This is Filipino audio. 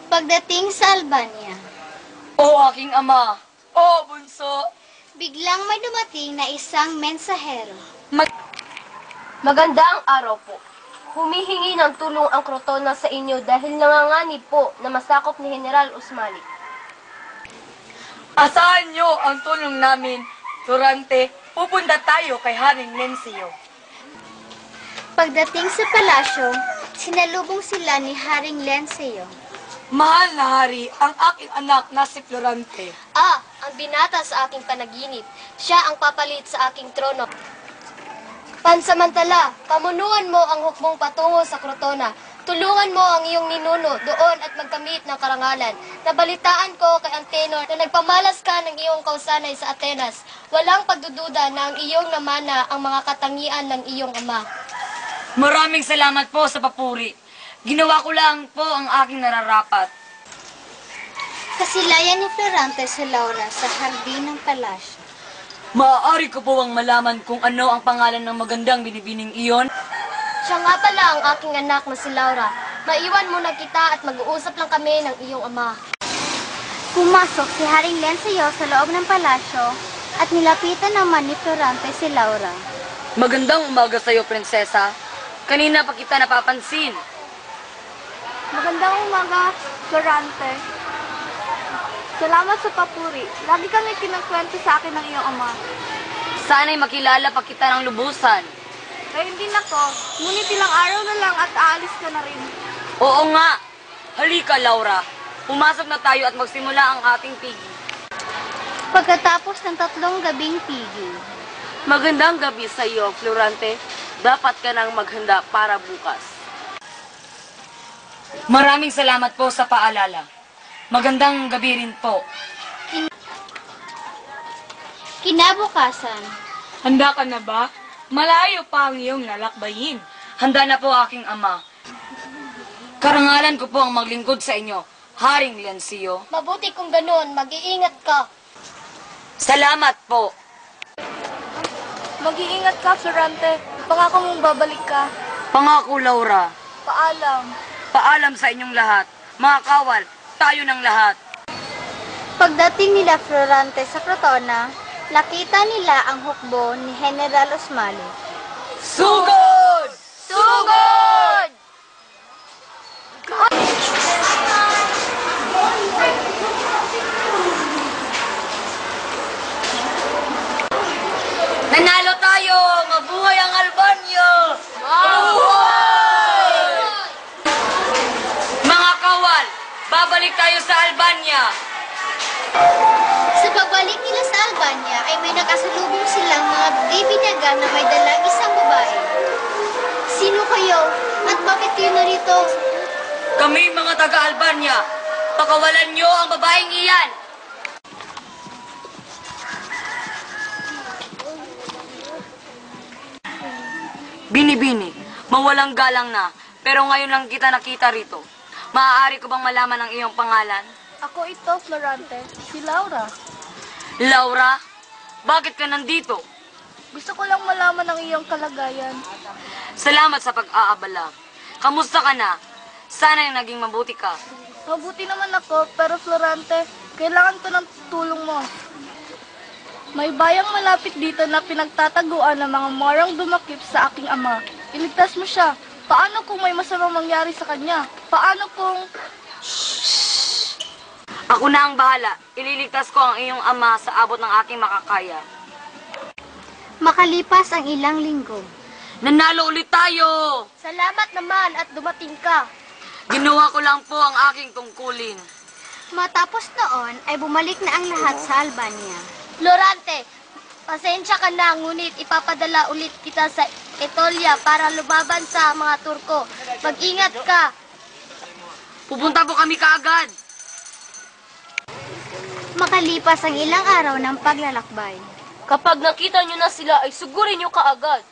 Pagdating sa Albania, O aking ama, o bunso, biglang may dumating na isang mensahero. Magandang araw po. Humihingi ng tulong ang Crotona sa inyo dahil nanganganib po na masakop ni General Usmali. asahan nyo ang tulong namin. Durante, pupunta tayo kay Haring Lencio. Pagdating sa palasyo, sinalubong sila ni Haring Lencio. Mahal na hari, ang aking anak na si Florante. Ang binata sa aking panaginip. Siya ang papalit sa aking trono. Pansamantala, pamunuan mo ang hukbong patungo sa Crotona. Tulungan mo ang iyong ninuno doon at magkamit ng karangalan. Nabalitaan ko kay Antenor na nagpamalas ka ng iyong kausanay sa Atenas. Walang pagdududa na ang iyong namana ang mga katangian ng iyong ama. Maraming salamat po sa papuri. Ginawa ko lang po ang aking nararapat. Kasilayan ni Florante sa Laura sa hardin ng palasyo. Maaari ko po ang malaman kung ano ang pangalan ng magandang binibining iyon? Siya nga pala ang aking anak na si Laura. Maiwan muna kita at mag-uusap lang kami ng iyong ama. Pumasok si Haring Lencio sa loob ng palasyo at nilapitan naman ni Florante si Laura. Magandang umaga sa'yo, prinsesa. Kanina pa kita napapansin. Magandang umaga, Florante. Salamat sa papuri. Lagi kami kinagkwento sa akin ng iyong ama. Sana'y makilala pa kita ng lubusan. Ngayon din ako, ngunit ilang araw na lang at aalis ka na rin. Oo nga. Halika, Laura. Pumasok na tayo at magsimula ang ating pigi. Pagkatapos ng 3 gabing pigi, Magandang gabi sa iyo, Florante. Dapat ka nang maghanda para bukas. Maraming salamat po sa paalala. Magandang gabi rin po. kinabukasan, Handa ka na ba? Malayo pa ang iyong lalakbayin. Handa na po aking ama. Karangalan ko po ang maglingkod sa inyo, Haring Lencio. Mabuti kung ganoon, mag-iingat ka. Salamat po. Mag-iingat ka, Florante. Pangako mong babalik ka. Pangako, Laura. Paalam. Paalam sa inyong lahat. Mga kawal, tayo ng lahat. pagdating nila Florante sa Crotona, nakita nila ang hukbo ni General Usmali. Sugod! Sugod! Nanalo tayo! Mabuhay ang Albania! Mabuhay! Mga kawal, babalik tayo sa Albania. Sa pagbalik nila sa Albania ay may nakasalubong silang mga bibinyagan na may dalang isang babae. Sino kayo? At bakit kayo narito? Kami mga taga-Albania, pakawalan nyo ang babaeng iyan. Bini-bini, mawalang galang na, pero ngayon lang kita nakita rito. Maaari ko bang malaman ang iyong pangalan? Ako ito, Florante. Si Laura. Laura, bakit ka nandito? Gusto ko lang malaman ang iyong kalagayan. Salamat sa pag-aabala. Kamusta ka na? Sana'y naging mabuti ka. Mabuti naman ako, pero Florante, kailangan ko ng tulong mo. May bayang malapit dito na pinagtataguan ng mga morang dumakip sa aking ama. Iligtas mo siya. Paano kung may masamang mangyari sa kanya? Paano kung... Ako na ang bahala. Ililigtas ko ang iyong ama sa abot ng aking makakaya. Makalipas ang ilang linggo, Nanalo ulit tayo! Salamat naman at dumating ka. Ginawa ko lang po ang aking tungkulin. matapos noon ay bumalik na ang lahat sa Albania. Florante, pasensya ka na, ngunit ipapadala ulit kita sa Etolia para lumaban sa mga Turko. Mag-ingat ka. Pupunta po kami kaagad. Makalipas ang ilang araw ng paglalakbay, Kapag nakita nyo na sila, ay sugurin nyo kaagad.